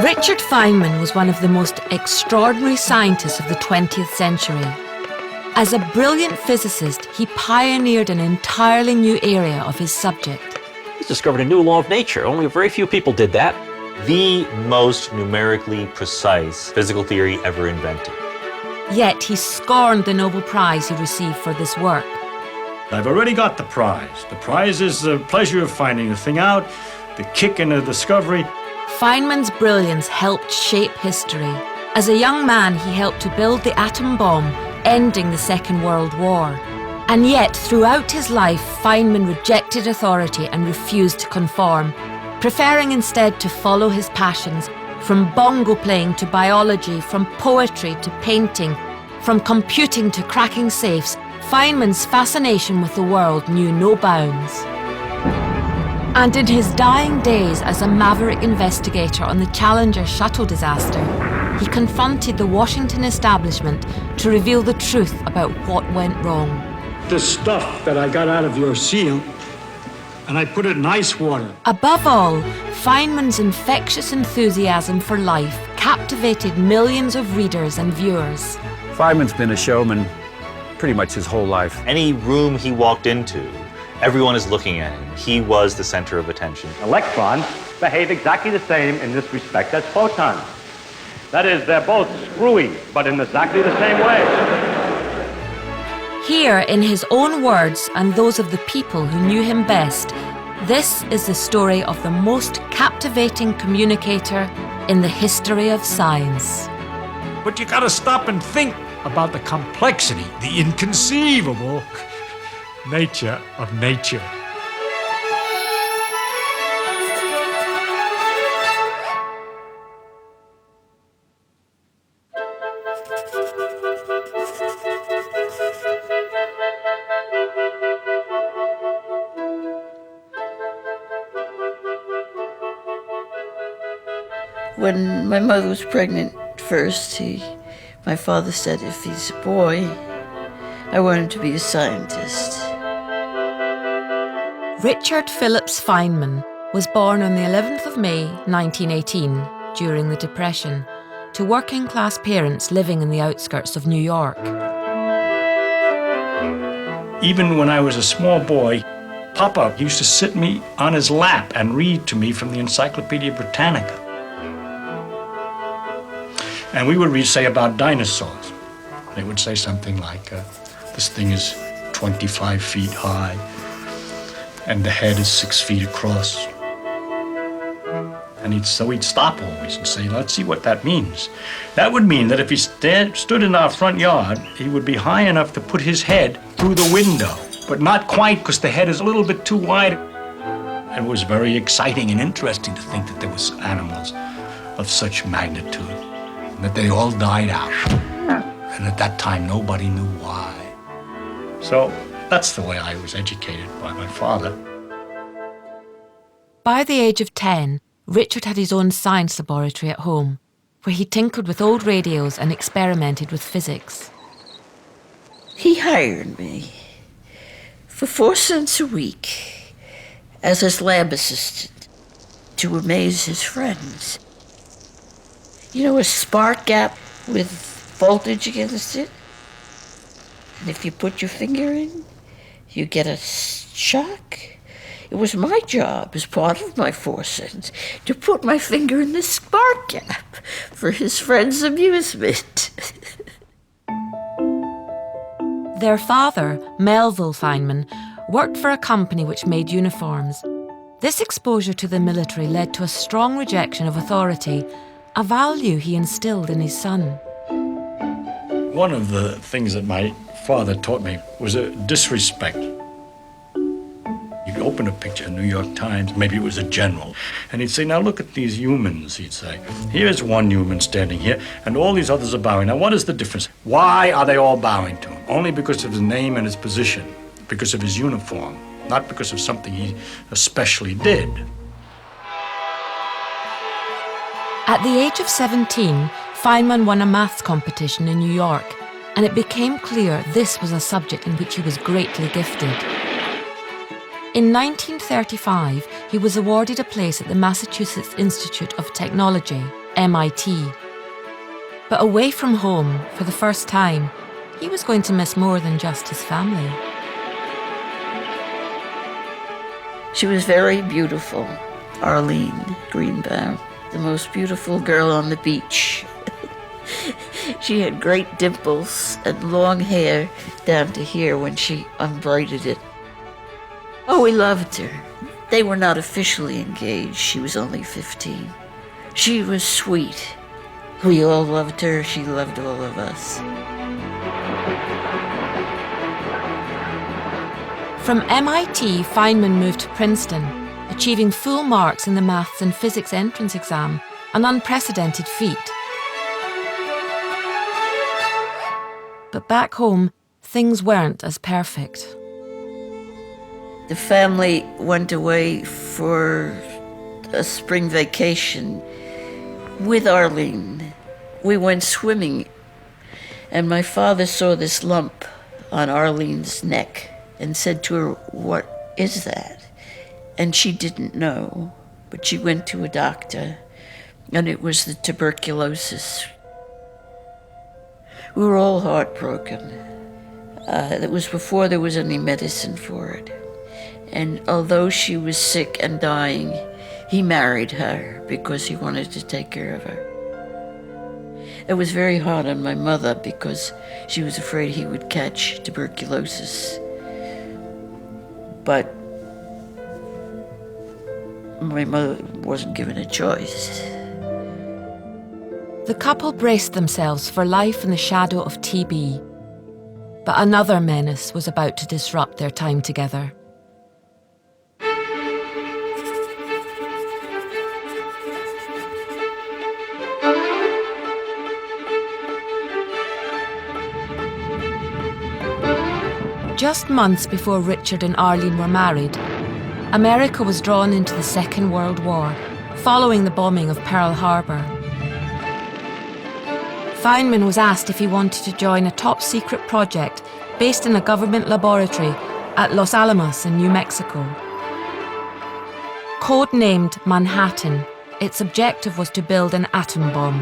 Richard Feynman was one of the most extraordinary scientists of the 20th century. As a brilliant physicist, he pioneered an entirely new area of his subject. He's discovered a new law of nature. Only very few people did that. The most numerically precise physical theory ever invented. Yet he scorned the Nobel Prize he received for this work. I've already got the prize. The prize is the pleasure of finding the thing out, the kick in the discovery. Feynman's brilliance helped shape history. As a young man, he helped to build the atom bomb, ending the Second World War. And yet, throughout his life, Feynman rejected authority and refused to conform, preferring instead to follow his passions, from bongo playing to biology, from poetry to painting, from computing to cracking safes. Feynman's fascination with the world knew no bounds. And in his dying days as a maverick investigator on the Challenger shuttle disaster, he confronted the Washington establishment to reveal the truth about what went wrong. The stuff that I got out of your seal, and I put it in ice water. Above all, Feynman's infectious enthusiasm for life captivated millions of readers and viewers. Feynman's been a showman pretty much his whole life. Any room he walked into, everyone is looking at him. He was the center of attention. Electrons behave exactly the same in this respect as photons. That is, they're both screwy, but in exactly the same way. Here, in his own words and those of the people who knew him best, this is the story of the most captivating communicator in the history of science. But you gotta stop and think about the complexity, the inconceivable nature of nature. When my mother was pregnant first, my father said if he's a boy, I want him to be a scientist. Richard Phillips Feynman was born on the 11th of May 1918 during the Depression to working-class parents living in the outskirts of New York. Even when I was a small boy, Papa used to sit me on his lap and read to me from the Encyclopedia Britannica. And we would read, say, about dinosaurs. They would say something like, this thing is 25 feet high, and the head is 6 feet across. And he'd stop always and say, let's see what that means. That would mean that if he stood in our front yard, he would be high enough to put his head through the window, but not quite, because the head is a little bit too wide. And it was very exciting and interesting to think that there was animals of such magnitude, and that they all died out. And at that time, nobody knew why. So that's the way I was educated by my father. By the age of 10, Richard had his own science laboratory at home, where he tinkered with old radios and experimented with physics. He hired me for 4 cents a week as his lab assistant to amaze his friends. You know, a spark gap with voltage against it? And if you put your finger in, you get a shock. It was my job, as part of my 4 cents, to put my finger in the spark gap for his friends' amusement. Their father, Melville Feynman, worked for a company which made uniforms. This exposure to the military led to a strong rejection of authority, a value he instilled in his son. One of the things that my father taught me was a disrespect. You'd open a picture in the New York Times, maybe it was a general, and he'd say, now look at these humans, he'd say. Here's one human standing here, and all these others are bowing. Now what is the difference? Why are they all bowing to him? Only because of his name and his position, because of his uniform, not because of something he especially did. At the age of 17, Feynman won a maths competition in New York, and it became clear this was a subject in which he was greatly gifted. In 1935, he was awarded a place at the Massachusetts Institute of Technology, MIT. But away from home, for the first time, he was going to miss more than just his family. She was very beautiful, Arlene Greenbaum, the most beautiful girl on the beach. She had great dimples and long hair down to here when she unbraided it. Oh, we loved her. They were not officially engaged. She was only 15. She was sweet. We all loved her. She loved all of us. From MIT, Feynman moved to Princeton, achieving full marks in the maths and physics entrance exam, an unprecedented feat. But back home, things weren't as perfect. The family went away for a spring vacation with Arlene. We went swimming, and my father saw this lump on Arlene's neck and said to her, "What is that?" And she didn't know, but she went to a doctor, and it was the tuberculosis. We were all heartbroken. It was before there was any medicine for it. And although she was sick and dying, he married her because he wanted to take care of her. It was very hard on my mother because she was afraid he would catch tuberculosis. But my mother wasn't given a choice. The couple braced themselves for life in the shadow of TB. But another menace was about to disrupt their time together. Just months before Richard and Arlene were married, America was drawn into the Second World War, following the bombing of Pearl Harbor. Feynman was asked if he wanted to join a top-secret project based in a government laboratory at Los Alamos in New Mexico. Code-named Manhattan, its objective was to build an atom bomb.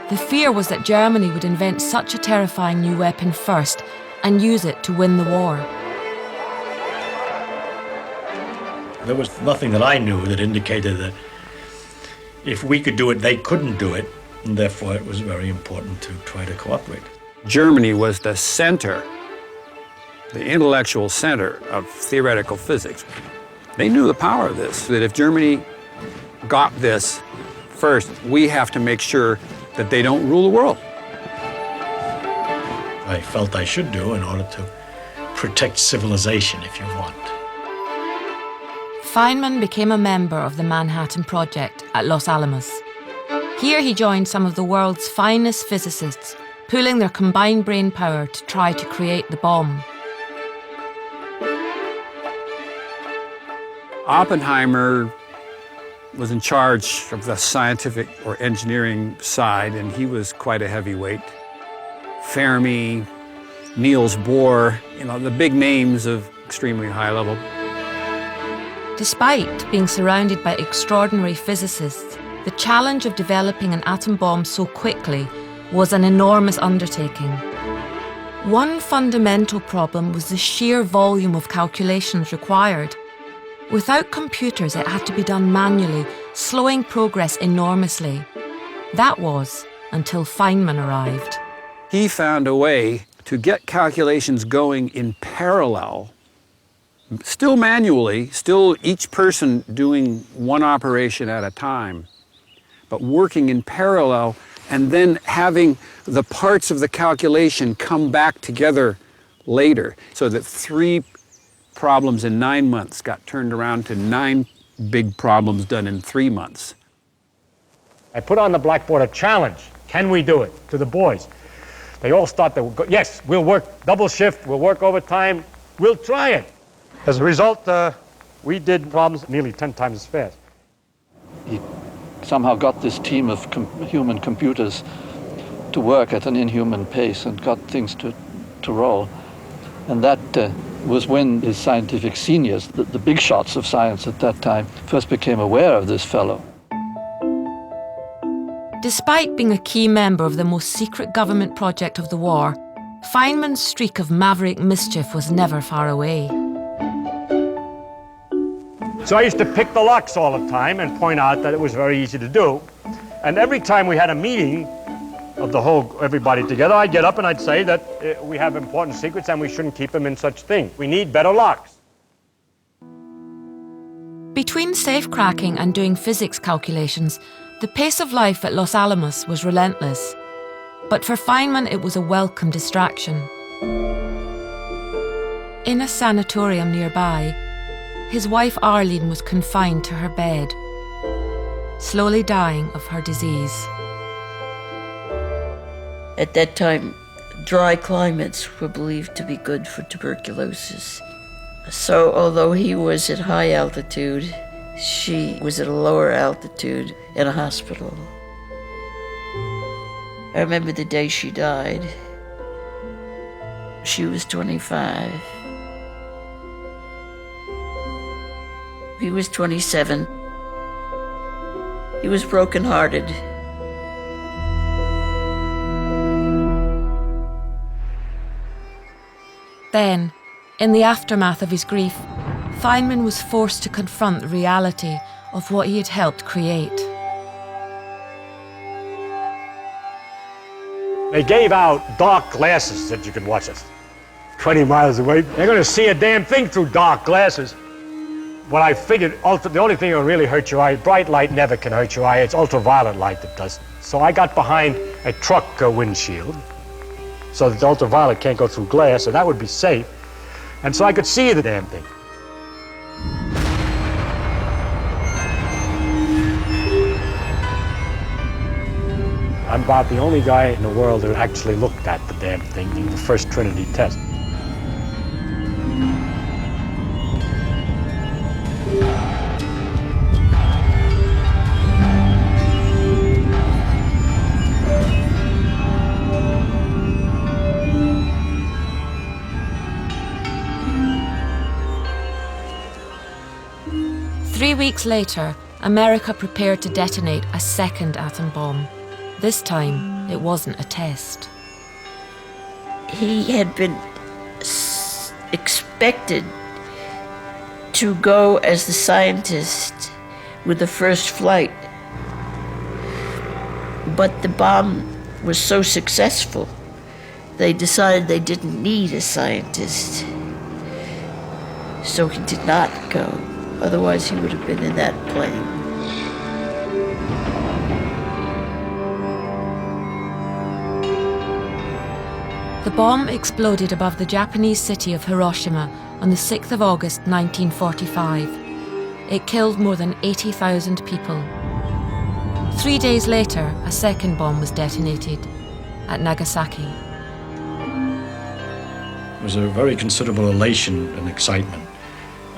The fear was that Germany would invent such a terrifying new weapon first and use it to win the war. There was nothing that I knew that indicated that if we could do it, they couldn't do it, and therefore it was very important to try to cooperate. Germany was the center, the intellectual center of theoretical physics. They knew the power of this, that if Germany got this first, we have to make sure that they don't rule the world. I felt I should do in order to protect civilization, if you want. Feynman became a member of the Manhattan Project at Los Alamos. Here he joined some of the world's finest physicists, pooling their combined brain power to try to create the bomb. Oppenheimer was in charge of the scientific or engineering side, and he was quite a heavyweight. Fermi, Niels Bohr, the big names of extremely high level. Despite being surrounded by extraordinary physicists, the challenge of developing an atom bomb so quickly was an enormous undertaking. One fundamental problem was the sheer volume of calculations required. Without computers, it had to be done manually, slowing progress enormously. That was until Feynman arrived. He found a way to get calculations going in parallel, still manually, still each person doing one operation at a time, but working in parallel and then having the parts of the calculation come back together later, so that 3 problems in 9 months got turned around to 9 big problems done in 3 months. I put on the blackboard a challenge. Can we do it? To the boys. They all start to go, yes, we'll work double shift, we'll work overtime, we'll try it. As a result, we did problems nearly 10 times as fast. He somehow got this team of human computers to work at an inhuman pace and got things to roll. And that was when his scientific seniors, the big shots of science at that time, first became aware of this fellow. Despite being a key member of the most secret government project of the war, Feynman's streak of maverick mischief was never far away. So I used to pick the locks all the time and point out that it was very easy to do. And every time we had a meeting of everybody together, I'd get up and I'd say that we have important secrets and we shouldn't keep them in such things. We need better locks. Between safe cracking and doing physics calculations, the pace of life at Los Alamos was relentless. But for Feynman, it was a welcome distraction. In a sanatorium nearby, his wife Arlene was confined to her bed, slowly dying of her disease. At that time, dry climates were believed to be good for tuberculosis. So although he was at high altitude, she was at a lower altitude in a hospital. I remember the day she died. She was 25. He was 27. He was brokenhearted. Then, in the aftermath of his grief, Feynman was forced to confront the reality of what he had helped create. They gave out dark glasses that you could watch us 20 miles away. They're going to see a damn thing through dark glasses. What I figured, the only thing that will really hurt your eye, bright light never can hurt your eye, it's ultraviolet light that does. So I got behind a truck windshield so that the ultraviolet can't go through glass, so that would be safe. And so I could see the damn thing. I'm about the only guy in the world who actually looked at the damn thing in the first Trinity test. Three weeks later, America prepared to detonate a second atom bomb. This time, it wasn't a test. He had been expected to go as the scientist with the first flight. But the bomb was so successful, they decided they didn't need a scientist. So he did not go. Otherwise, he would have been in that plane. The bomb exploded above the Japanese city of Hiroshima on the 6th of August 1945. It killed more than 80,000 people. 3 days later, a second bomb was detonated at Nagasaki. It was a very considerable elation and excitement,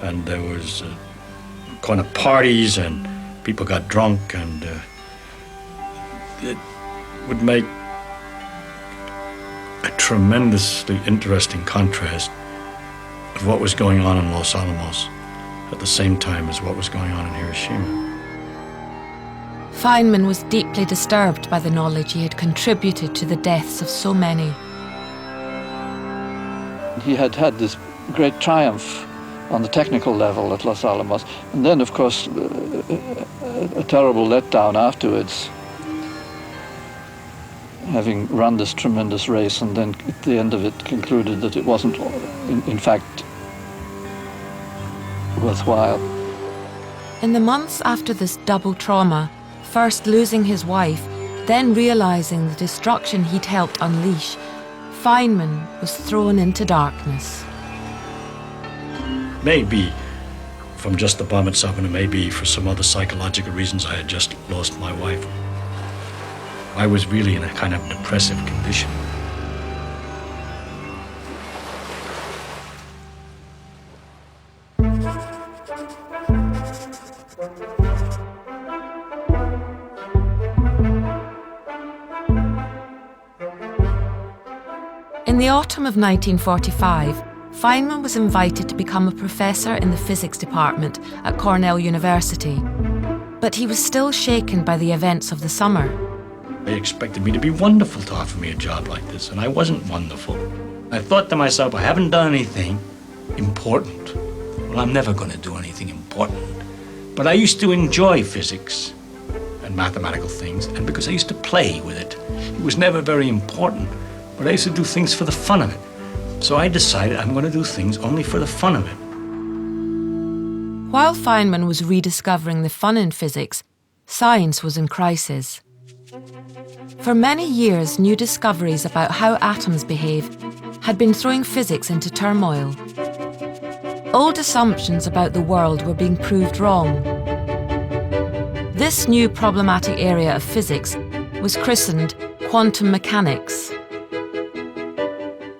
and there was kind of parties and people got drunk, and it would make a tremendously interesting contrast of what was going on in Los Alamos at the same time as what was going on in Hiroshima. Feynman was deeply disturbed by the knowledge he had contributed to the deaths of so many. He had had this great triumph on the technical level at Los Alamos, and then, of course, a terrible letdown afterwards, having run this tremendous race, and then at the end of it concluded that it wasn't, in fact, worthwhile. In the months after this double trauma, first losing his wife, then realizing the destruction he'd helped unleash, Feynman was thrown into darkness. Maybe from just the bomb itself, and maybe for some other psychological reasons, I had just lost my wife. I was really in a kind of depressive condition. In the autumn of 1945, Feynman was invited to become a professor in the physics department at Cornell University. But he was still shaken by the events of the summer. They expected me to be wonderful to offer me a job like this, and I wasn't wonderful. I thought to myself, I haven't done anything important. Well, I'm never going to do anything important. But I used to enjoy physics and mathematical things, and because I used to play with it. It was never very important, but I used to do things for the fun of it. So I decided I'm going to do things only for the fun of it. While Feynman was rediscovering the fun in physics, science was in crisis. For many years, new discoveries about how atoms behave had been throwing physics into turmoil. Old assumptions about the world were being proved wrong. This new problematic area of physics was christened quantum mechanics.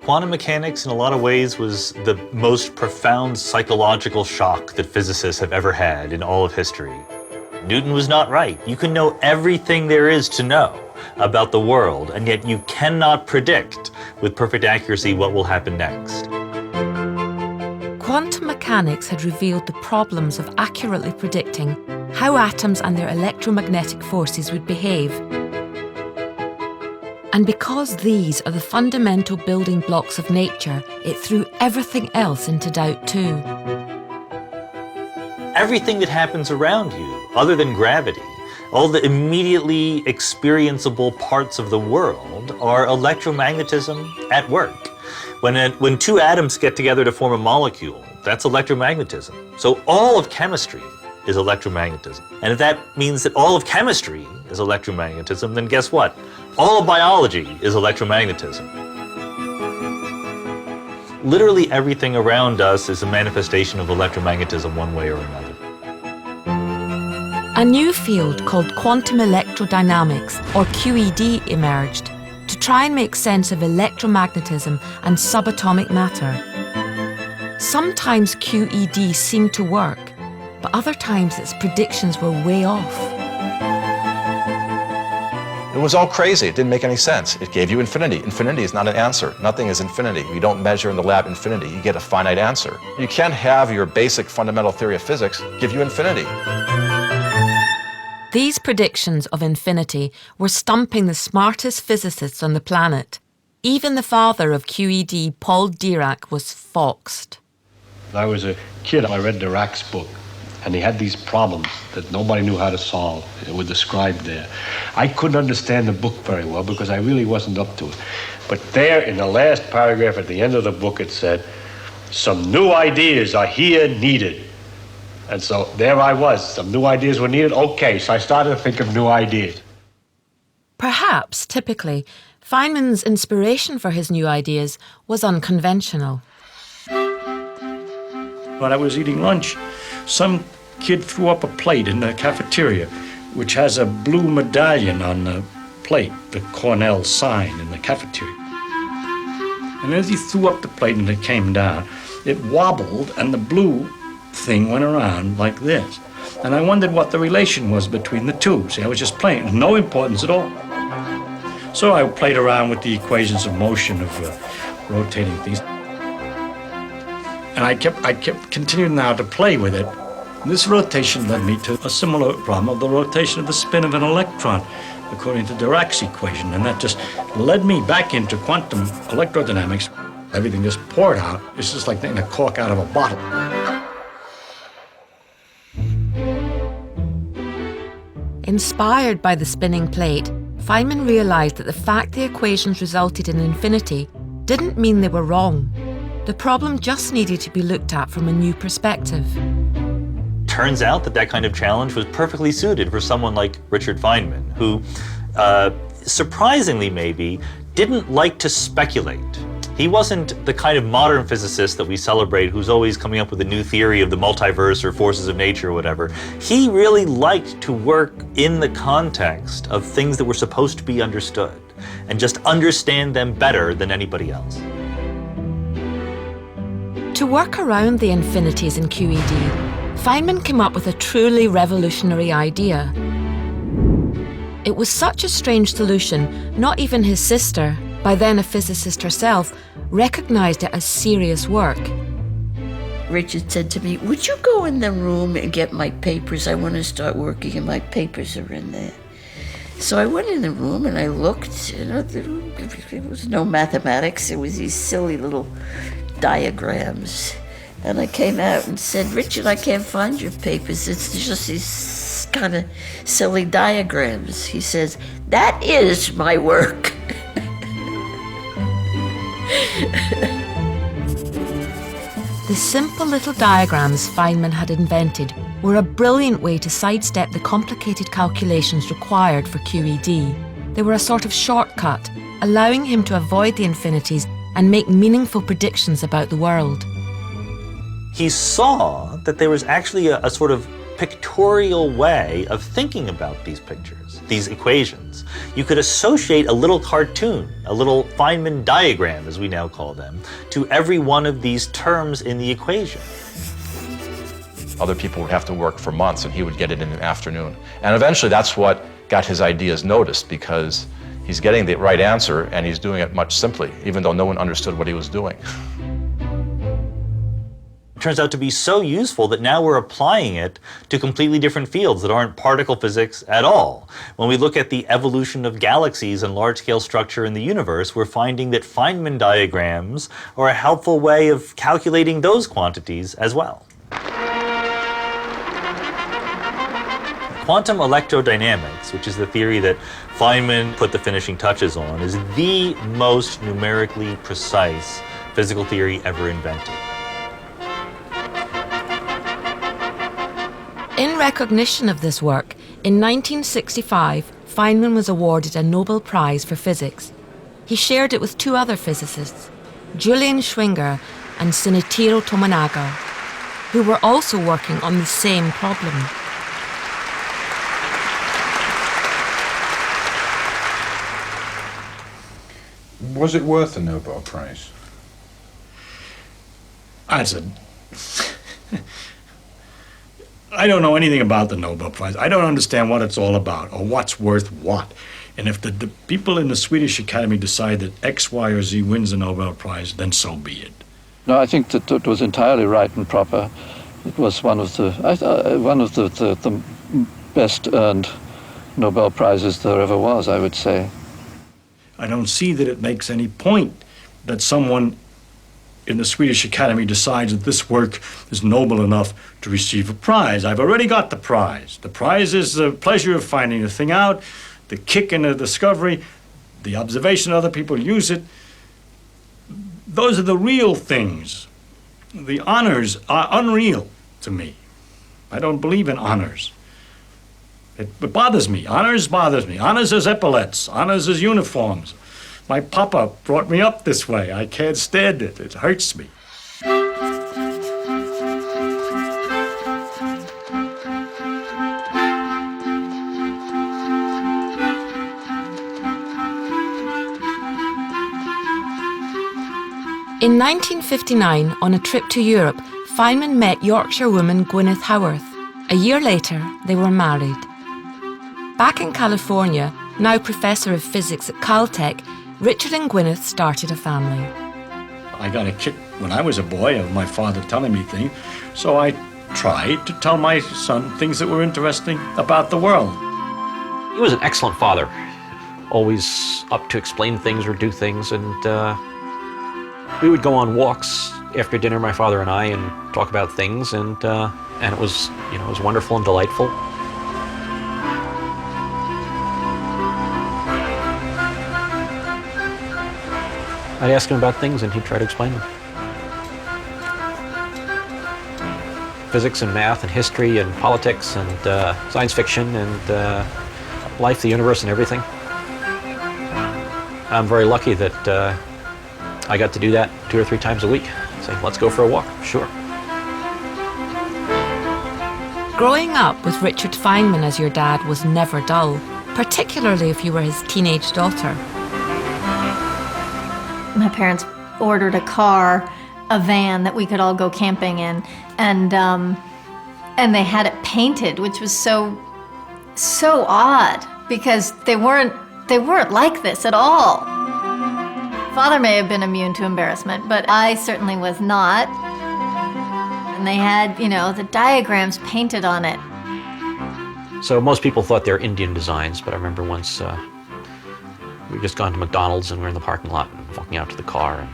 Quantum mechanics, in a lot of ways, was the most profound psychological shock that physicists have ever had in all of history. Newton was not right. You can know everything there is to know about the world, and yet you cannot predict with perfect accuracy what will happen next. Quantum mechanics had revealed the problems of accurately predicting how atoms and their electromagnetic forces would behave. And because these are the fundamental building blocks of nature, it threw everything else into doubt too. Everything that happens around you, other than gravity, all the immediately experienceable parts of the world are electromagnetism at work. When two atoms get together to form a molecule, that's electromagnetism. So all of chemistry is electromagnetism. And if that means that all of chemistry is electromagnetism, then guess what? All of biology is electromagnetism. Literally everything around us is a manifestation of electromagnetism one way or another. A new field called quantum electrodynamics, or QED, emerged to try and make sense of electromagnetism and subatomic matter. Sometimes QED seemed to work, but other times its predictions were way off. It was all crazy. It didn't make any sense. It gave you infinity. Infinity is not an answer. Nothing is infinity. You don't measure in the lab infinity. You get a finite answer. You can't have your basic fundamental theory of physics give you infinity. These predictions of infinity were stumping the smartest physicists on the planet. Even the father of QED, Paul Dirac, was foxed. When I was a kid, I read Dirac's book, and he had these problems that nobody knew how to solve. It was described there. I couldn't understand the book very well because I really wasn't up to it. But there, in the last paragraph at the end of the book, it said, "Some new ideas are here needed." And so there I was. Some new ideas were needed. Okay, so I started to think of new ideas. Perhaps, typically, Feynman's inspiration for his new ideas was unconventional. When I was eating lunch, some kid threw up a plate in the cafeteria, which has a blue medallion on the plate, the Cornell sign in the cafeteria. And as he threw up the plate and it came down, it wobbled and the blue thing went around like this. And I wondered what the relation was between the two. See, I was just playing, no importance at all. So I played around with the equations of motion of rotating things. And I kept continuing now to play with it. This rotation led me to a similar problem of the rotation of the spin of an electron, according to Dirac's equation. And that just led me back into quantum electrodynamics. Everything just poured out. It's just like taking a cork out of a bottle. Inspired by the spinning plate, Feynman realised that the fact the equations resulted in infinity didn't mean they were wrong. The problem just needed to be looked at from a new perspective. Turns out that kind of challenge was perfectly suited for someone like Richard Feynman, who, surprisingly maybe, didn't like to speculate. He wasn't the kind of modern physicist that we celebrate who's always coming up with a new theory of the multiverse or forces of nature or whatever. He really liked to work in the context of things that were supposed to be understood and just understand them better than anybody else. To work around the infinities in QED, Feynman came up with a truly revolutionary idea. It was such a strange solution, not even his sister, by then a physicist herself, recognised it as serious work. Richard said to me, "Would you go in the room and get my papers? I want to start working and my papers are in there." So I went in the room and I looked, there was no mathematics, there was these silly little diagrams. And I came out and said, Richard, I can't find your papers. It's just these kind of silly diagrams. He says, that is my work. The simple little diagrams Feynman had invented were a brilliant way to sidestep the complicated calculations required for QED. They were a sort of shortcut, allowing him to avoid the infinities and make meaningful predictions about the world. He saw that there was actually a sort of pictorial way of thinking about these pictures, these equations. You could associate a little cartoon, a little Feynman diagram, as we now call them, to every one of these terms in the equation. Other people would have to work for months, and he would get it in an afternoon. And eventually that's what got his ideas noticed, because he's getting the right answer and he's doing it much simply, even though no one understood what he was doing. It turns out to be so useful that now we're applying it to completely different fields that aren't particle physics at all. When we look at the evolution of galaxies and large-scale structure in the universe, we're finding that Feynman diagrams are a helpful way of calculating those quantities as well. Quantum electrodynamics, which is the theory that Feynman put the finishing touches on, is the most numerically precise physical theory ever invented. In recognition of this work, in 1965, Feynman was awarded a Nobel Prize for Physics. He shared it with two other physicists, Julian Schwinger and Shinichiro Tominaga, who were also working on the same problem. Was it worth a Nobel Prize? I don't know anything about the Nobel Prize. I don't understand what it's all about or what's worth what. And if the people in the Swedish Academy decide that X, Y, or Z wins the Nobel Prize, then so be it. No, I think that it was entirely right and proper. It was one of the best earned Nobel Prizes there ever was, I would say. I don't see that it makes any point that someone in the Swedish Academy decides that this work is noble enough to receive a prize. I've already got the prize. The prize is the pleasure of finding the thing out, the kick in the discovery, the observation other people use it. Those are the real things. The honors are unreal to me. I don't believe in honors. It bothers me. Honors bothers me. Honors as epaulets. Honors as uniforms. My papa brought me up this way. I can't stand it. It hurts me. In 1959, on a trip to Europe, Feynman met Yorkshire woman Gwyneth Howarth. A year later, they were married. Back in California, now professor of physics at Caltech, Richard and Gwyneth started a family. I got a kick when I was a boy of my father telling me things, so I tried to tell my son things that were interesting about the world. He was an excellent father, always up to explain things or do things, and we would go on walks after dinner, my father and I, and talk about things, and it was, it was wonderful and delightful. I'd ask him about things and he'd try to explain them. Physics and math and history and politics and science fiction and life, the universe, and everything. I'm very lucky that I got to do that 2 or 3 times a week. Say, let's go for a walk. Sure. Growing up with Richard Feynman as your dad was never dull, particularly if you were his teenage daughter. My parents ordered a car, a van that we could all go camping in, and they had it painted, which was so odd because they weren't like this at all. Father may have been immune to embarrassment, but I certainly was not. And they had, the diagrams painted on it. So most people thought they were Indian designs, but I remember once we'd just gone to McDonald's and we're in the parking lot and walking out to the car, and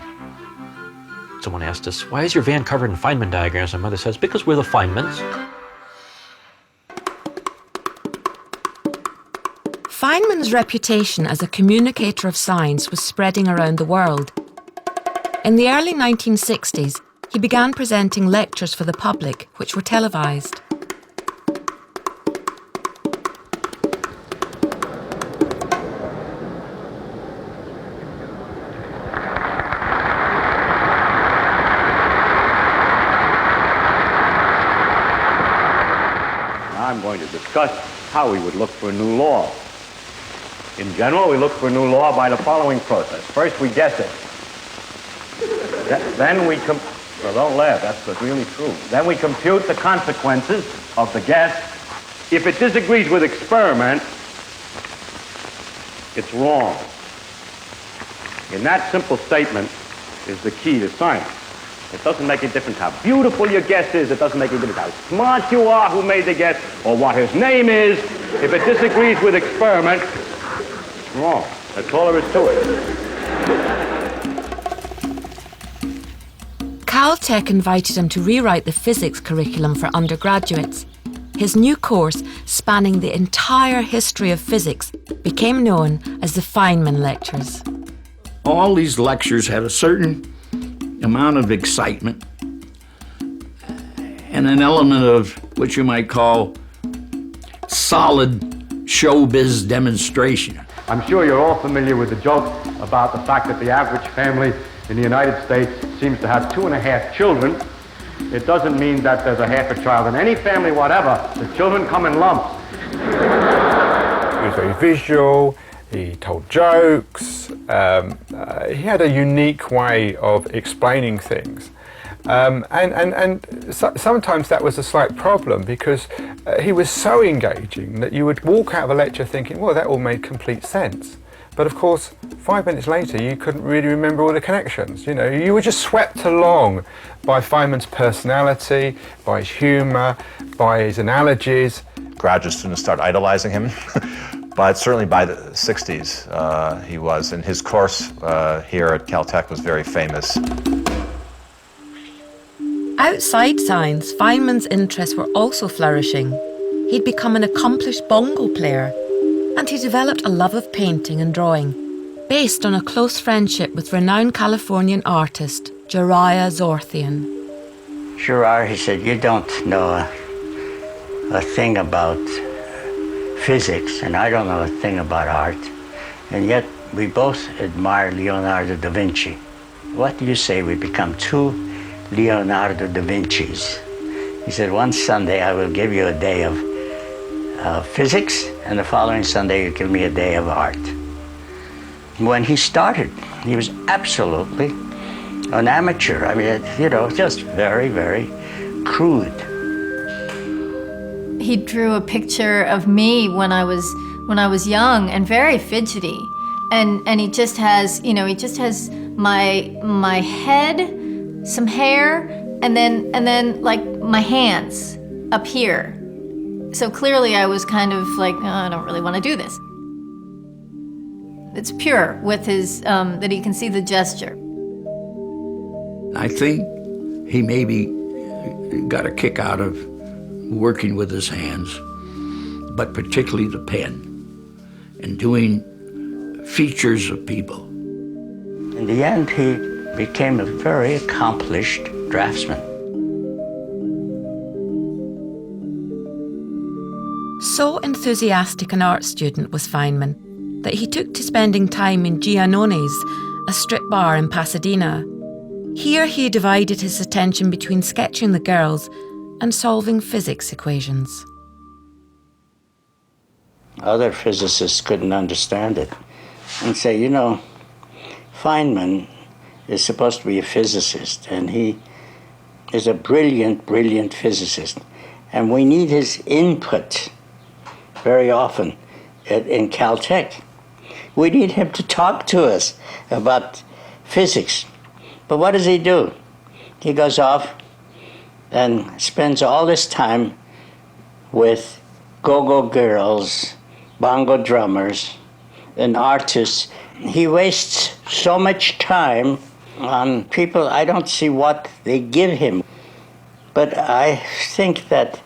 someone asked us, "Why is your van covered in Feynman diagrams?" My mother says, "Because we're the Feynmans." Feynman's reputation as a communicator of science was spreading around the world. In the early 1960s, he began presenting lectures for the public, which were televised. I'm going to discuss how we would look for a new law. In general, we look for a new law by the following process. First, we guess it. Then we well, don't laugh, that's really true. Then we compute the consequences of the guess. If it disagrees with experiment, it's wrong. And that simple statement is the key to science. It doesn't make a difference how beautiful your guess is. It doesn't make a difference how smart you are who made the guess or what his name is. If it disagrees with experiment, it's wrong. That's all there is to it. Caltech invited him to rewrite the physics curriculum for undergraduates. His new course, spanning the entire history of physics, became known as the Feynman Lectures. All these lectures had a certain amount of excitement and an element of what you might call solid showbiz demonstration. I'm sure you're all familiar with the joke about the fact that the average family in the United States seems to have 2.5 children. It doesn't mean that there's a half a child in any family whatever. The children come in lumps. He was very visual, he told jokes, he had a unique way of explaining things. Sometimes that was a slight problem because he was so engaging that you would walk out of a lecture thinking, well, that all made complete sense. But of course, 5 minutes later, you couldn't really remember all the connections. You know, you were just swept along by Feynman's personality, by his humor, by his analogies. Graduate students started idolizing him. But certainly by the 60s, he was, and his course here at Caltech was very famous. Outside science, Feynman's interests were also flourishing. He'd become an accomplished bongo player, and he developed a love of painting and drawing, based on a close friendship with renowned Californian artist, Jariah Zorthian. Gerard, he said, you don't know a thing about physics, and I don't know a thing about art, and yet we both admire Leonardo da Vinci. What do you say we become two Leonardo da Vincis? He said, one Sunday I will give you a day of physics, and the following Sunday you give me a day of art. When he started, he was absolutely an amateur. I mean, you know, just very, very crude. He drew a picture of me when I was young and very fidgety, and he just has, you know, he just has my head, some hair, and then like my hands up here. So clearly I was kind of like, oh, I don't really want to do this. It's pure with his, that he can see the gesture. I think he maybe got a kick out of working with his hands, but particularly the pen, and doing features of people. In the end, he became a very accomplished draftsman. So enthusiastic an art student was Feynman that he took to spending time in Giannoni's, a strip bar in Pasadena. Here he divided his attention between sketching the girls and solving physics equations. Other physicists couldn't understand it and say, you know, Feynman is supposed to be a physicist, and he is a brilliant, brilliant physicist, and we need his input very often in Caltech. We need him to talk to us about physics. But what does he do? He goes off and spends all this time with go-go girls, bongo drummers, and artists. He wastes so much time on people. I don't see what they give him. But I think that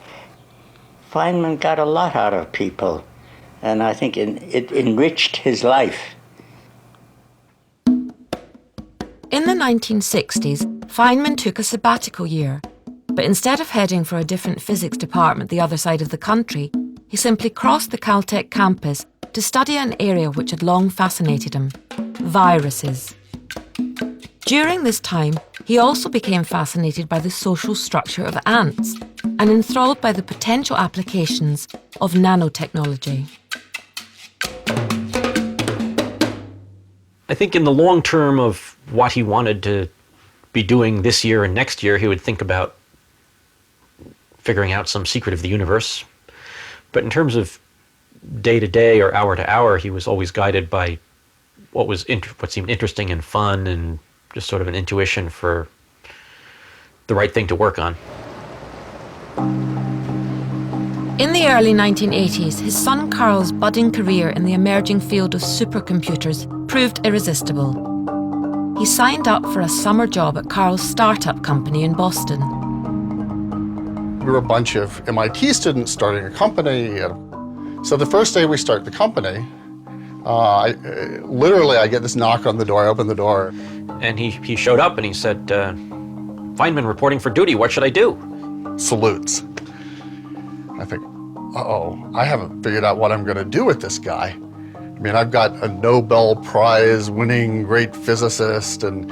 Feynman got a lot out of people, and I think it enriched his life. In the 1960s, Feynman took a sabbatical year, but instead of heading for a different physics department the other side of the country, he simply crossed the Caltech campus to study an area which had long fascinated him: viruses. During this time, he also became fascinated by the social structure of ants and enthralled by the potential applications of nanotechnology. I think in the long term of what he wanted to be doing this year and next year, he would think about figuring out some secret of the universe. But in terms of day to day or hour to hour, he was always guided by what seemed interesting and fun, and just sort of an intuition for the right thing to work on. In the early 1980s, his son Carl's budding career in the emerging field of supercomputers proved irresistible. He signed up for a summer job at Carl's startup company in Boston. We were a bunch of MIT students starting a company. So the first day we start the company, I get this knock on the door. I open the door. And he showed up and he said, Feynman reporting for duty, what should I do? Salutes. I think, uh-oh, I haven't figured out what I'm going to do with this guy. I mean, I've got a Nobel Prize winning great physicist, and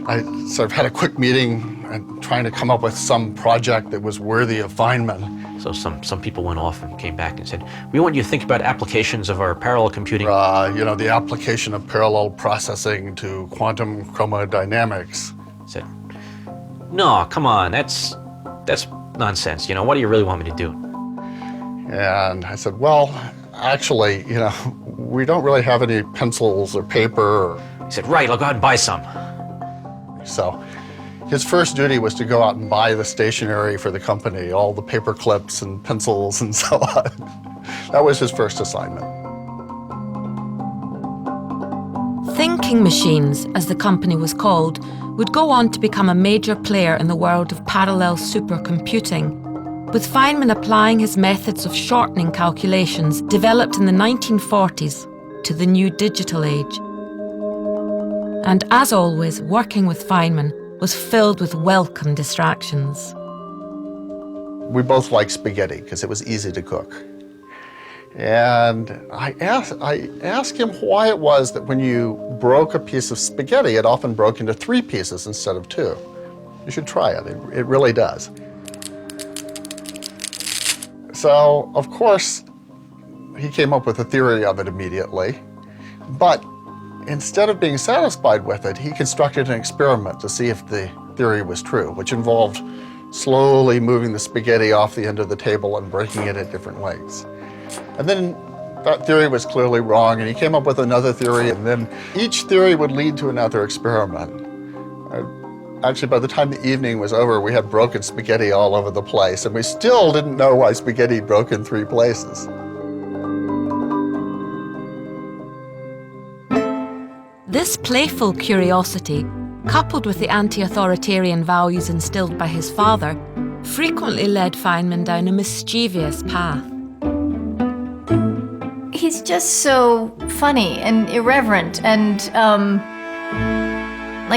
I sort of had a quick meeting and trying to come up with some project that was worthy of Feynman. So some people went off and came back and said, we want you to think about applications of our parallel computing. The application of parallel processing to quantum chromodynamics. I said, no, come on, that's nonsense. What do you really want me to do? And I said, well, actually, we don't really have any pencils or paper. He said, right, I'll go out and buy some. So his first duty was to go out and buy the stationery for the company, all the paper clips and pencils and so on. That was his first assignment. Thinking Machines, as the company was called, would go on to become a major player in the world of parallel supercomputing, with Feynman applying his methods of shortening calculations developed in the 1940s to the new digital age. And as always, working with Feynman was filled with welcome distractions. We both liked spaghetti because it was easy to cook. And I asked him why it was that when you broke a piece of spaghetti, it often broke into 3 pieces instead of 2. You should try it. It really does. So, of course, he came up with a theory of it immediately. But instead of being satisfied with it, he constructed an experiment to see if the theory was true, which involved slowly moving the spaghetti off the end of the table and breaking it at different lengths. And then that theory was clearly wrong, and he came up with another theory, and then each theory would lead to another experiment. Actually, by the time the evening was over, we had broken spaghetti all over the place, and we still didn't know why spaghetti broke in 3 places. This playful curiosity, coupled with the anti-authoritarian values instilled by his father, frequently led Feynman down a mischievous path. He's just so funny and irreverent, and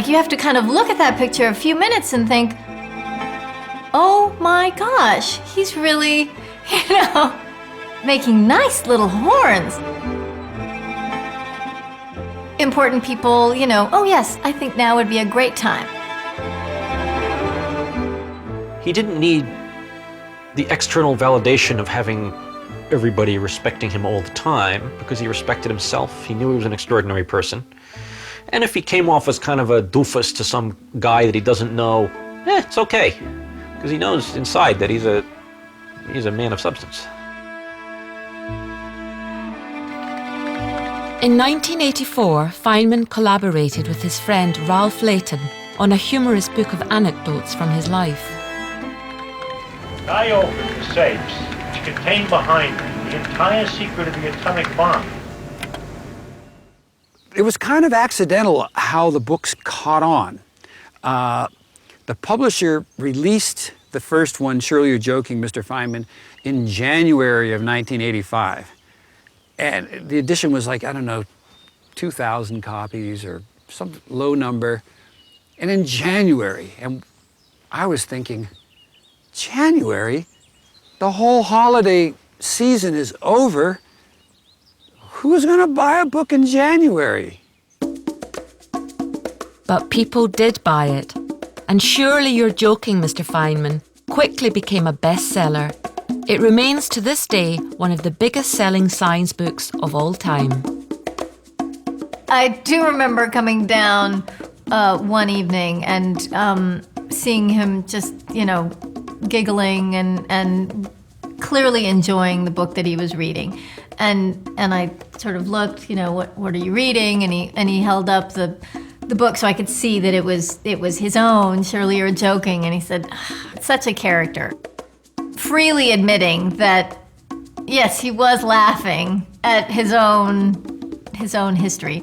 you have to kind of look at that picture a few minutes and think, oh my gosh, he's really, making nice little horns. Important people, oh yes, I think now would be a great time. He didn't need the external validation of having everybody respecting him all the time, because he respected himself. He knew he was an extraordinary person. And if he came off as kind of a doofus to some guy that he doesn't know, it's okay, because he knows inside that he's a man of substance. In 1984, Feynman collaborated with his friend Ralph Layton on a humorous book of anecdotes from his life. I opened the safes which contain behind it the entire secret of the atomic bomb. It was kind of accidental how the books caught on. The publisher released the first one, Surely You're Joking, Mr. Feynman, in January of 1985. And the edition was like, I don't know, 2,000 copies or some low number. And in January, and I was thinking, January? The whole holiday season is over. Who's gonna buy a book in January? But people did buy it. And Surely You're Joking, Mr. Feynman quickly became a bestseller. It remains to this day one of the biggest selling science books of all time. I do remember coming down one evening and seeing him just, giggling and clearly enjoying the book that he was reading. And I sort of looked, what are you reading? And he held up the book so I could see that it was his own, Surely You're Joking. And he said, such a character. Freely admitting that, yes, he was laughing at his own history.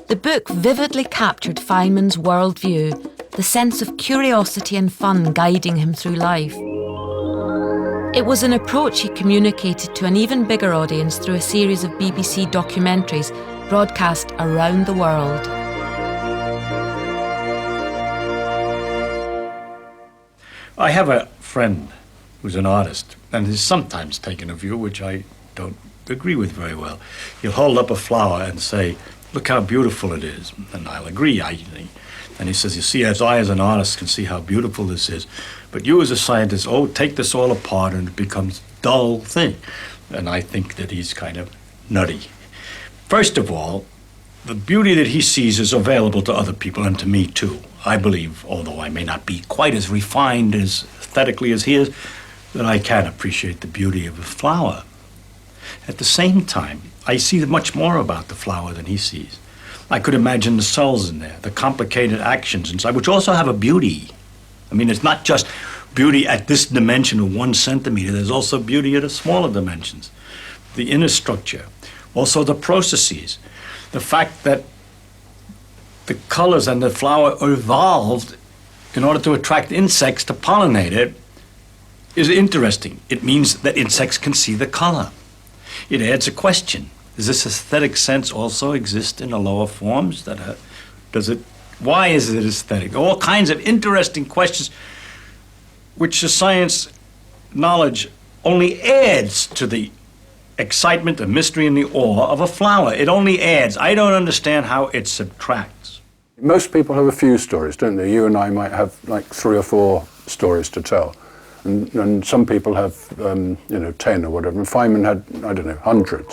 The book vividly captured Feynman's worldview, the sense of curiosity and fun guiding him through life. It was an approach he communicated to an even bigger audience through a series of BBC documentaries broadcast around the world. I have a friend who's an artist and has sometimes taken a view which I don't agree with very well. He'll hold up a flower and say, look how beautiful it is. And I'll agree. And he says, you see, as I as an artist can see how beautiful this is, but you as a scientist, take this all apart and it becomes a dull thing. And I think that he's kind of nutty. First of all, the beauty that he sees is available to other people and to me too. I believe, although I may not be quite as refined as aesthetically as he is, that I can appreciate the beauty of a flower. At the same time, I see much more about the flower than he sees. I could imagine the cells in there, the complicated actions inside, which also have a beauty. I mean, it's not just beauty at this dimension of 1 centimeter, there's also beauty at a smaller dimensions. The inner structure, also the processes, the fact that the colors and the flower evolved in order to attract insects to pollinate it is interesting. It means that insects can see the color. It adds a question. Does this aesthetic sense also exist in the lower forms? Why is it aesthetic? All kinds of interesting questions which the science knowledge only adds to the excitement, the mystery, and the awe of a flower. It only adds. I don't understand how it subtracts. Most people have a few stories, don't they? You and I might have like 3 or 4 stories to tell. And some people have, 10 or whatever. And Feynman had, I don't know, hundreds.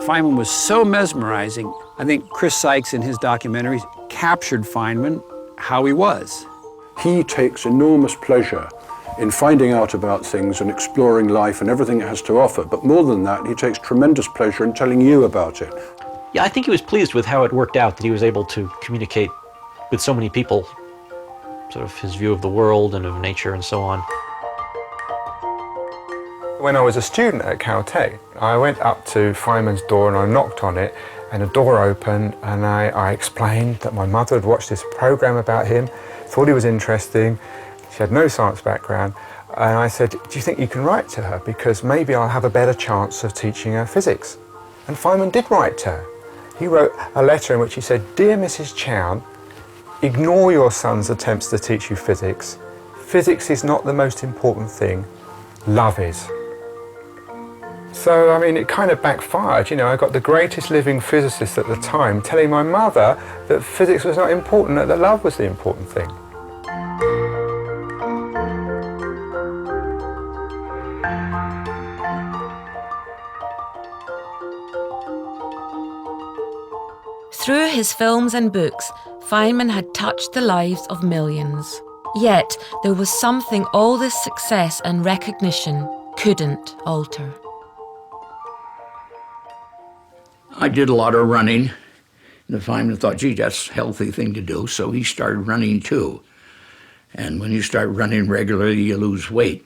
Feynman was so mesmerizing. I think Chris Sykes in his documentaries captured Feynman how he was. He takes enormous pleasure in finding out about things and exploring life and everything it has to offer. But more than that, he takes tremendous pleasure in telling you about it. Yeah, I think he was pleased with how it worked out, that he was able to communicate with so many people, sort of his view of the world and of nature and so on. When I was a student at Caltech, I went up to Feynman's door and I knocked on it, and the door opened, and I explained that my mother had watched this program about him, thought he was interesting. She had no science background, and I said, do you think you can write to her? Because maybe I'll have a better chance of teaching her physics. And Feynman did write to her. He wrote a letter in which he said, Dear Mrs. Chown, ignore your son's attempts to teach you physics. Physics is not the most important thing. Love is. So, I mean, it kind of backfired. I got the greatest living physicist at the time telling my mother that physics was not important, that love was the important thing. Through his films and books, Feynman had touched the lives of millions. Yet, there was something all this success and recognition couldn't alter. I did a lot of running. And Feynman thought, gee, that's a healthy thing to do, so he started running too. And when you start running regularly, you lose weight.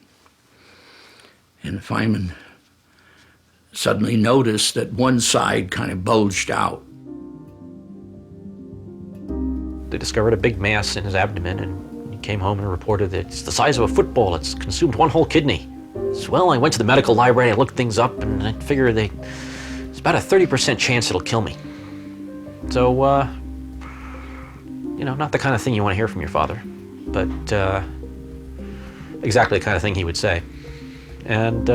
And Feynman suddenly noticed that one side kind of bulged out. They discovered a big mass in his abdomen, and he came home and reported that it's the size of a football. It's consumed one whole kidney. So, well, I went to the medical library, I looked things up, and I figured there's about a 30% chance it'll kill me. So, not the kind of thing you want to hear from your father, but exactly the kind of thing he would say. And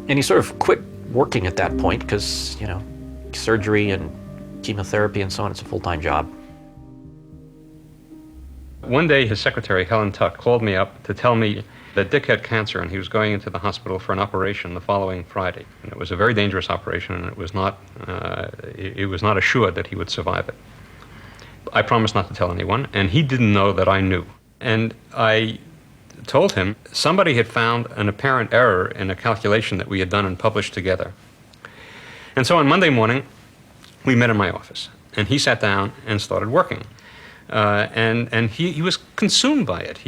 he sort of quit working at that point because, surgery and chemotherapy and so on, it's a full-time job. One day, his secretary, Helen Tuck, called me up to tell me that Dick had cancer and he was going into the hospital for an operation the following Friday. And it was a very dangerous operation, and it was not assured that he would survive it. I promised not to tell anyone, and he didn't know that I knew. And I told him somebody had found an apparent error in a calculation that we had done and published together. And so on Monday morning, we met in my office, and he sat down and started working. And he was consumed by it.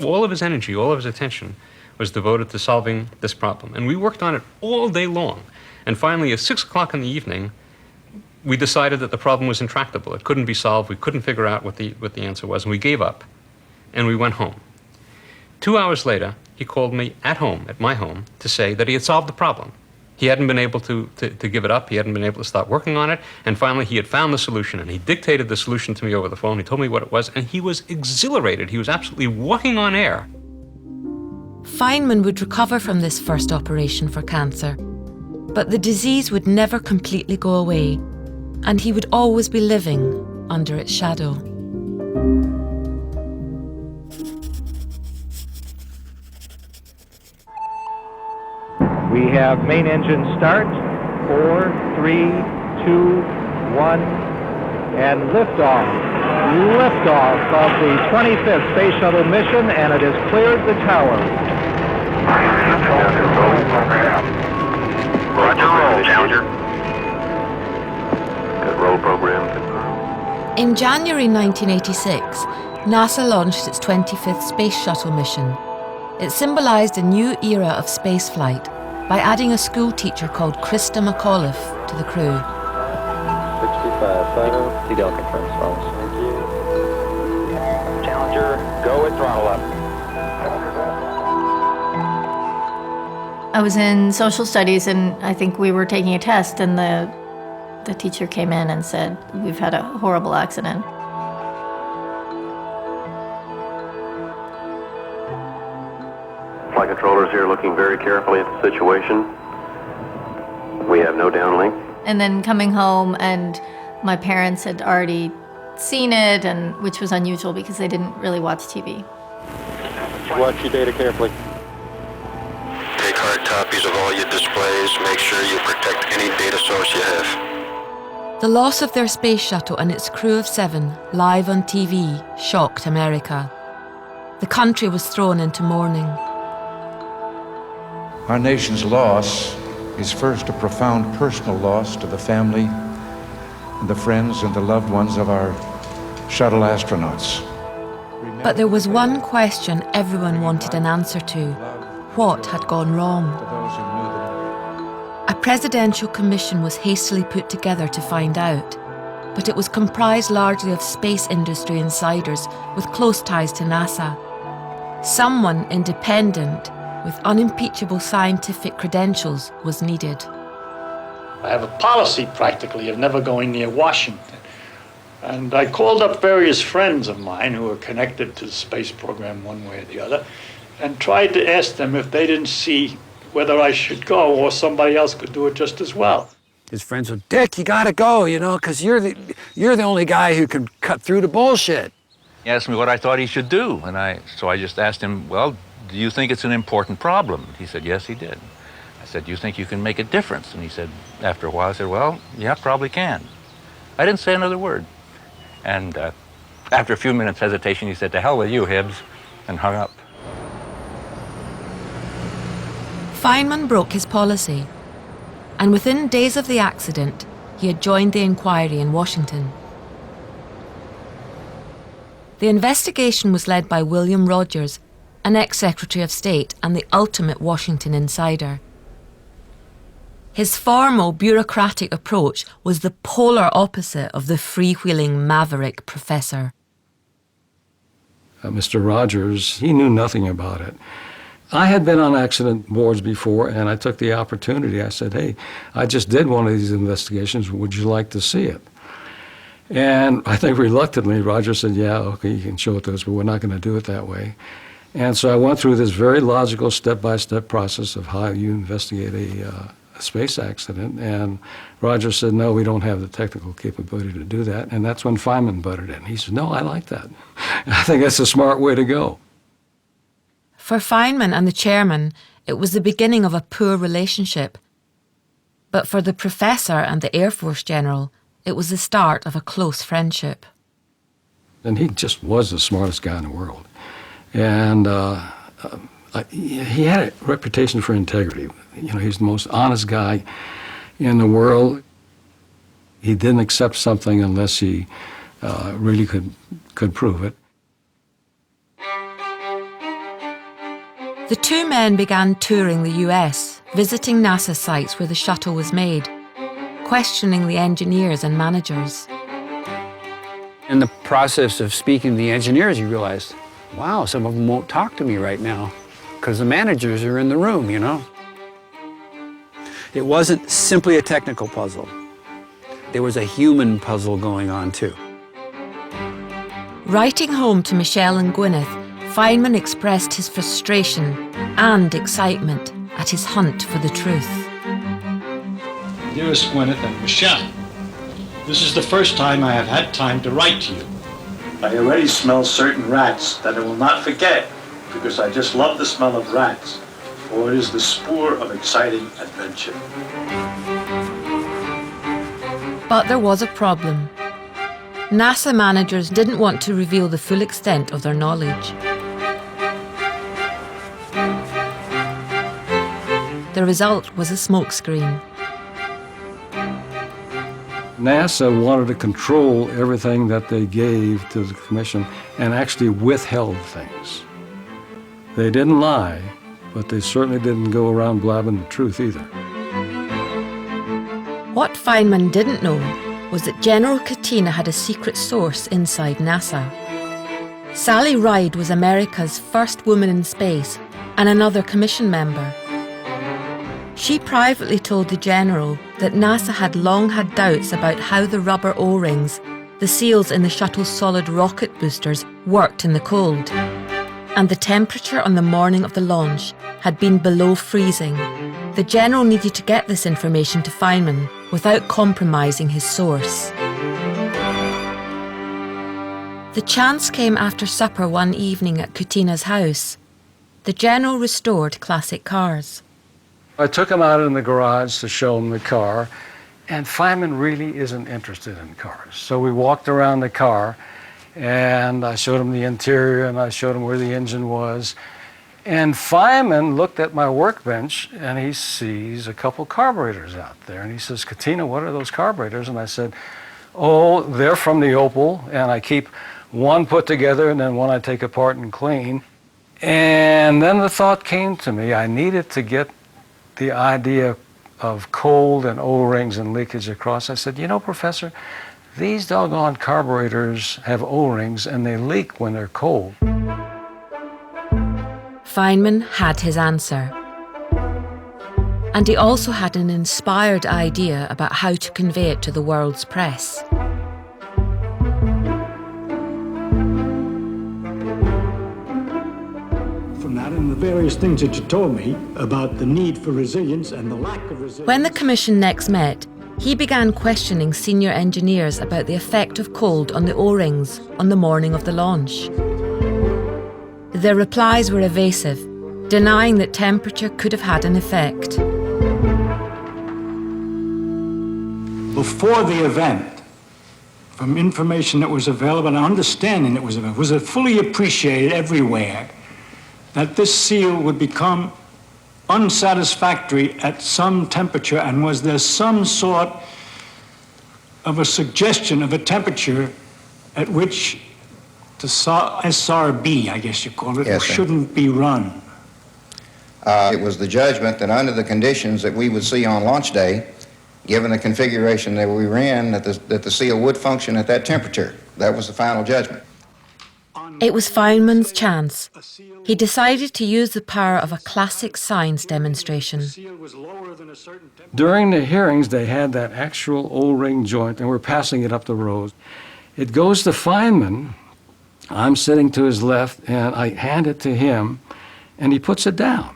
All of his energy, all of his attention was devoted to solving this problem. And we worked on it all day long. And finally, at 6 o'clock in the evening, we decided that the problem was intractable. It couldn't be solved. We couldn't figure out what the answer was, and we gave up. And we went home. 2 hours later, he called me at my home, to say that he had solved the problem. He hadn't been able to give it up. He hadn't been able to stop working on it. And finally, he had found the solution, and he dictated the solution to me over the phone. He told me what it was, and he was exhilarated. He was absolutely walking on air. Feynman would recover from this first operation for cancer, but the disease would never completely go away, and he would always be living under its shadow. We have main engine start, 4, 3, 2, 1, and liftoff. Liftoff of the 25th Space Shuttle mission, and it has cleared the tower. Roger, roll, Challenger. Good roll program. In January 1986, NASA launched its 25th Space Shuttle mission. It symbolized a new era of spaceflight by adding a school teacher called Krista McAuliffe to the crew. 65, final. CDL confirms, follows. Thank you. Challenger, go at throttle up. I was in social studies, and I think we were taking a test, and the teacher came in and said, "We've had a horrible accident." Flight controllers here looking very carefully at the situation. We have no downlink. And then coming home, and my parents had already seen it, and which was unusual because they didn't really watch TV. Watch your data carefully. Take hard copies of all your displays. Make sure you protect any data source you have. The loss of their space shuttle and its crew of 7 live on TV shocked America. The country was thrown into mourning. Our nation's loss is first a profound personal loss to the family and the friends and the loved ones of our shuttle astronauts. But there was one question everyone wanted an answer to. What had gone wrong? A presidential commission was hastily put together to find out, but it was comprised largely of space industry insiders with close ties to NASA. Someone independent with unimpeachable scientific credentials was needed. I have a policy practically of never going near Washington. And I called up various friends of mine who were connected to the space program one way or the other and tried to ask them if they didn't see whether I should go or somebody else could do it just as well. His friends said, "Dick, you gotta go, because you're the only guy who can cut through the bullshit." He asked me what I thought he should do, so I just asked him, "Well, do you think it's an important problem?" He said, "Yes, he did." I said, "Do you think you can make a difference?" And he said, after a while, I said, "Well, yeah, probably can." I didn't say another word. And after a few minutes hesitation, he said, "To hell with you, Hibbs," and hung up. Feynman broke his policy, and within days of the accident, he had joined the inquiry in Washington. The investigation was led by William Rogers, an ex-Secretary of State and the ultimate Washington insider. His formal bureaucratic approach was the polar opposite of the freewheeling maverick professor. Mr. Rogers, he knew nothing about it. I had been on accident boards before, and I took the opportunity. I said, hey, I just did one of these investigations. Would you like to see it? And I think reluctantly, Rogers said, yeah, okay, you can show it to us, but we're not going to do it that way. And so I went through this very logical step-by-step process of how you investigate a space accident. And Rogers said, no, we don't have the technical capability to do that. And that's when Feynman butted in. He said, no, I like that. I think that's a smart way to go. For Feynman and the chairman, it was the beginning of a poor relationship. But for the professor and the Air Force general, it was the start of a close friendship. And he just was the smartest guy in the world. And he had a reputation for integrity. You know, he's the most honest guy in the world. He didn't accept something unless he really could prove it. The two men began touring the US, visiting NASA sites where the shuttle was made, questioning the engineers and managers. In the process of speaking to the engineers, you realize, wow, some of them won't talk to me right now because the managers are in the room, you know. It wasn't simply a technical puzzle. There was a human puzzle going on, too. Writing home to Michelle and Gwyneth, Feynman expressed his frustration and excitement at his hunt for the truth. Dearest Gwyneth and Michelle, this is the first time I have had time to write to you. I already smell certain rats that I will not forget because I just love the smell of rats, for it is the spore of exciting adventure. But there was a problem. NASA managers didn't want to reveal the full extent of their knowledge. The result was a smokescreen. NASA wanted to control everything that they gave to the commission and actually withheld things. They didn't lie, but they certainly didn't go around blabbing the truth either. What Feynman didn't know was that General Katina had a secret source inside NASA. Sally Ride was America's first woman in space and another commission member. She privately told the general that NASA had long had doubts about how the rubber O-rings, the seals in the shuttle's solid rocket boosters, worked in the cold. And the temperature on the morning of the launch had been below freezing. The general needed to get this information to Feynman without compromising his source. The chance came after supper one evening at Kutina's house. The general restored classic cars. I took him out in the garage to show him the car, and Feynman really isn't interested in cars. So we walked around the car, and I showed him the interior, and I showed him where the engine was. And Feynman looked at my workbench, and he sees a couple carburetors out there. And he says, Katina, what are those carburetors? And I said, oh, they're from the Opel, and I keep one put together, and then one I take apart and clean. And then the thought came to me, I needed to get the idea of cold and O-rings and leakage across. I said, you know, Professor, these doggone carburetors have O-rings and they leak when they're cold. Feynman had his answer. And he also had an inspired idea about how to convey it to the world's press. And the various things that you told me about the need for resilience and the lack of resilience. When the commission next met, he began questioning senior engineers about the effect of cold on the O-rings on the morning of the launch. Their replies were evasive, denying that temperature could have had an effect. Before the event, from information that was available and understanding that was available, was it fully appreciated everywhere that this seal would become unsatisfactory at some temperature, and was there some sort of a suggestion of a temperature at which The SRB, I guess you call it, Yes, sir. shouldn't be run. It was the judgment that under the conditions that we would see on launch day, given the configuration that we were in, that the seal would function at that temperature. That was the final judgment. It was Feynman's chance. He decided to use the power of a classic science demonstration. During the hearings, they had that actual O-ring joint, and we're passing it up the road. It goes to Feynman. I'm sitting to his left, and I hand it to him, and he puts it down.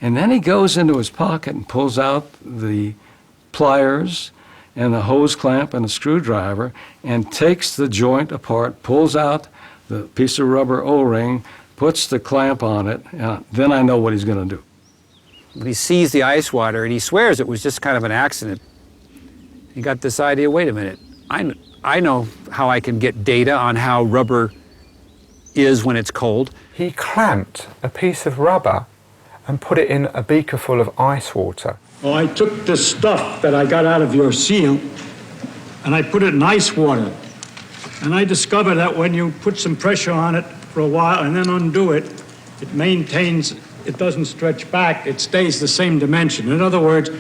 And then he goes into his pocket and pulls out the pliers and the hose clamp and a screwdriver and takes the joint apart, pulls out the piece of rubber O-ring, puts the clamp on it, and then I know what he's going to do. He sees the ice water, and he swears it was just kind of an accident. He got this idea, wait a minute, I know how I can get data on how rubber is when it's cold. He clamped a piece of rubber and put it in a beaker full of ice water. Well, I took the stuff that I got out of your seal and I put it in ice water. And I discovered that when you put some pressure on it for a while and then undo it, it maintains, it doesn't stretch back, it stays the same dimension. In other words,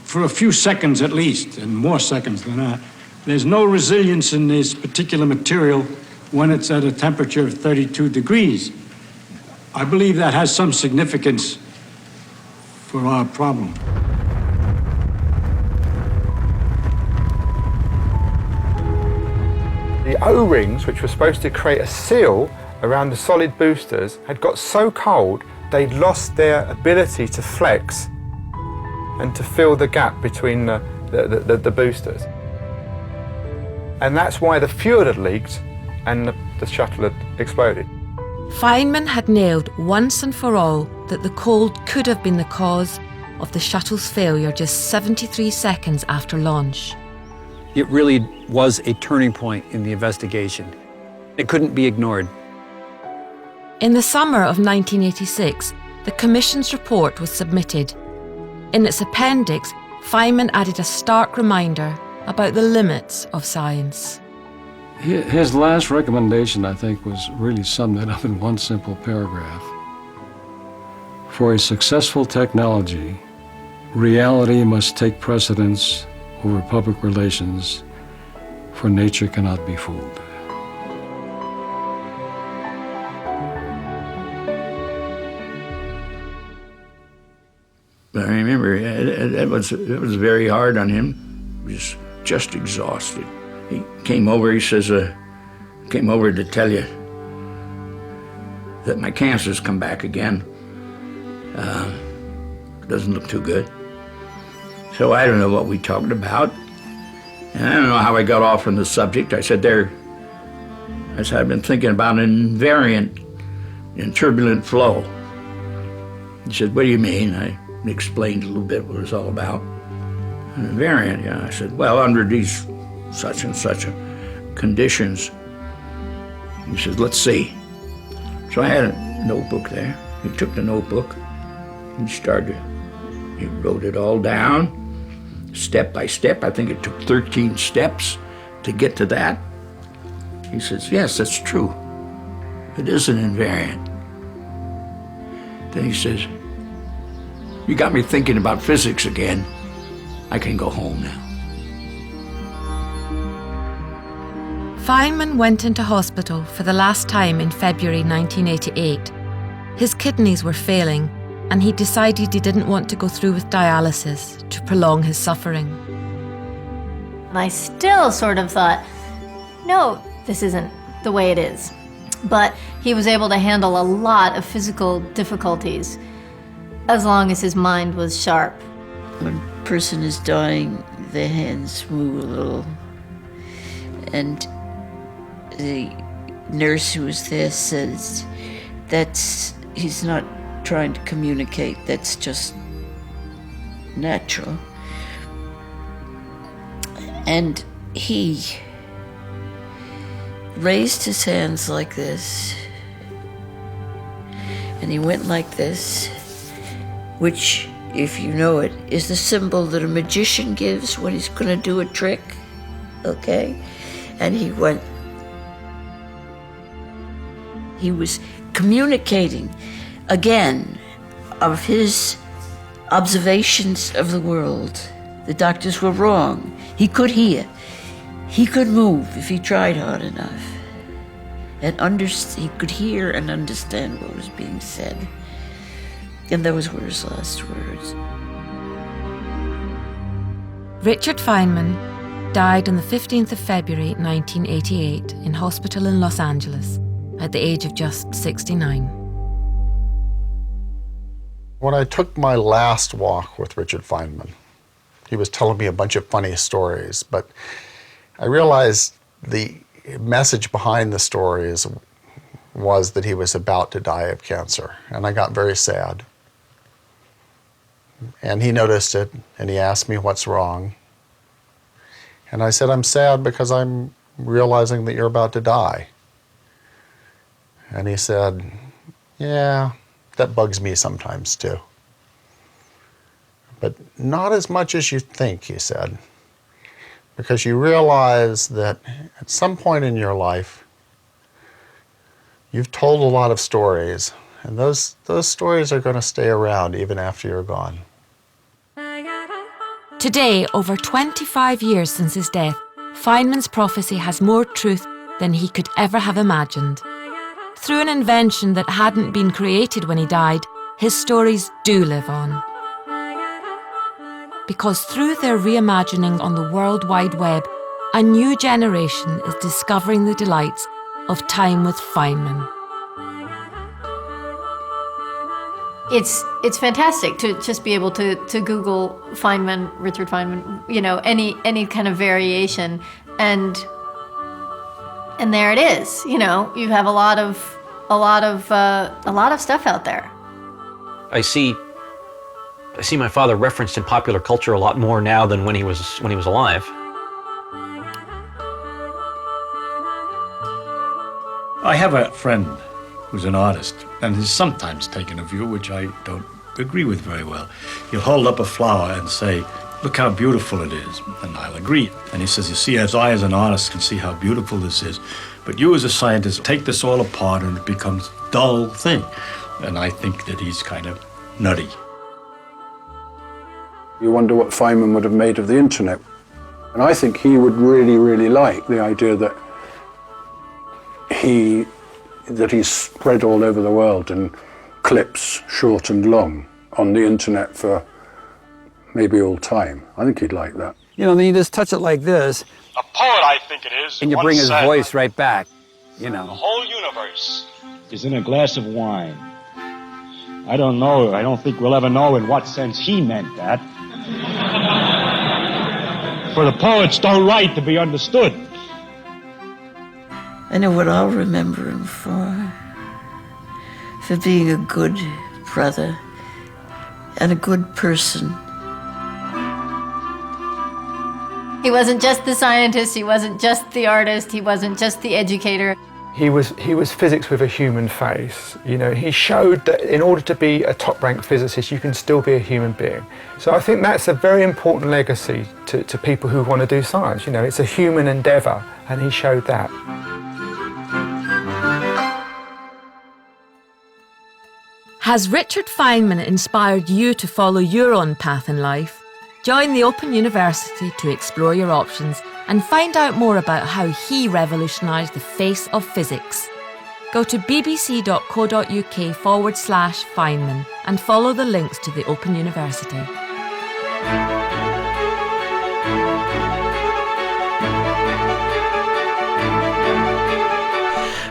for a few seconds at least, and more seconds than that, there's no resilience in this particular material when it's at a temperature of 32 degrees. I believe that has some significance for our problem. The O-rings, which were supposed to create a seal around the solid boosters, had got so cold they'd lost their ability to flex and to fill the gap between the boosters. And that's why the fuel had leaked and the shuttle had exploded. Feynman had nailed once and for all that the cold could have been the cause of the shuttle's failure just 73 seconds after launch. It really was a turning point in the investigation. It couldn't be ignored. In the summer of 1986, the Commission's report was submitted. In its appendix, Feynman added a stark reminder about the limits of science. His last recommendation, I think, was really summed it up in one simple paragraph. For a successful technology, reality must take precedence over public relations, for nature cannot be fooled. I remember it was very hard on him. He was just exhausted. He came over, he says, came over to tell you that my cancer's come back again. Doesn't look too good. So I don't know what we talked about. And I don't know how I got off on the subject. I said, I've been thinking about an invariant in turbulent flow. He said, what do you mean? I explained a little bit what it was all about. An invariant, yeah. I said, well, under these such and such conditions. He says, let's see. So I had a notebook there. He took the notebook and he wrote it all down, step by step. I think it took 13 steps to get to that. He says, yes, that's true. It is an invariant. Then he says, you got me thinking about physics again. I can go home now. Feynman went into hospital for the last time in February 1988. His kidneys were failing, and he decided he didn't want to go through with dialysis to prolong his suffering. And I still sort of thought, no, this isn't the way it is. But he was able to handle a lot of physical difficulties as long as his mind was sharp. When a person is dying, their hands move a little. And the nurse who was there says he's not trying to communicate, that's just natural. And he raised his hands like this, and he went like this, which, if you know it, is the symbol that a magician gives when he's going to do a trick, okay? And he went He was communicating, again, of his observations of the world. The doctors were wrong. He could hear. He could move if he tried hard enough. And he could hear and understand what was being said. And those were his last words. Richard Feynman died on the 15th of February 1988 in hospital in Los Angeles at the age of just 69. When I took my last walk with Richard Feynman, he was telling me a bunch of funny stories, but I realized the message behind the stories was that he was about to die of cancer, and I got very sad. And he noticed it, and he asked me what's wrong. And I said, I'm sad because I'm realizing that you're about to die. And he said, yeah, that bugs me sometimes too. But not as much as you think, he said, because you realize that at some point in your life, you've told a lot of stories, and those stories are going to stay around even after you're gone. Today, over 25 years since his death, Feynman's prophecy has more truth than he could ever have imagined. Through an invention that hadn't been created when he died, his stories do live on. Because through their reimagining on the World Wide Web, a new generation is discovering the delights of time with Feynman. It's fantastic to just be able to Google Feynman, Richard Feynman, you know, any kind of variation, and there it is. You know, you have a lot of stuff out there. I see my father referenced in popular culture a lot more now than when he was alive. I have a friend who's an artist, and he's sometimes taken a view which I don't agree with very well. He'll hold up a flower and say, look how beautiful it is, and I'll agree. And he says, you see, as I as an artist can see how beautiful this is, but you as a scientist take this all apart and it becomes a dull thing. And I think that he's kind of nutty. You wonder what Feynman would have made of the internet. And I think he would really, really like the idea that he's spread all over the world in clips, short and long, on the internet for maybe all time. I think he'd like that. You know, then you just touch it like this. A poet, I think it is. And you bring his voice right back, you know. The whole universe is in a glass of wine. I don't know. I don't think we'll ever know in what sense he meant that. For the poets don't write to be understood. I know what I'll remember him for being a good brother and a good person. He wasn't just the scientist, he wasn't just the artist, he wasn't just the educator. He was physics with a human face. You know, he showed that in order to be a top-ranked physicist, you can still be a human being. So I think that's a very important legacy to people who want to do science. You know, it's a human endeavor, and he showed that. Has Richard Feynman inspired you to follow your own path in life? Join the Open University to explore your options and find out more about how he revolutionised the face of physics. Go to bbc.co.uk/Feynman and follow the links to the Open University.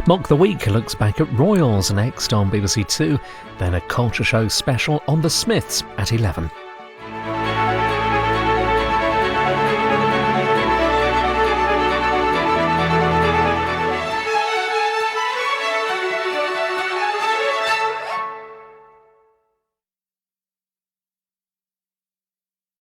Mock the Week looks back at Royals next on BBC Two, then a culture show special on the Smiths at 11.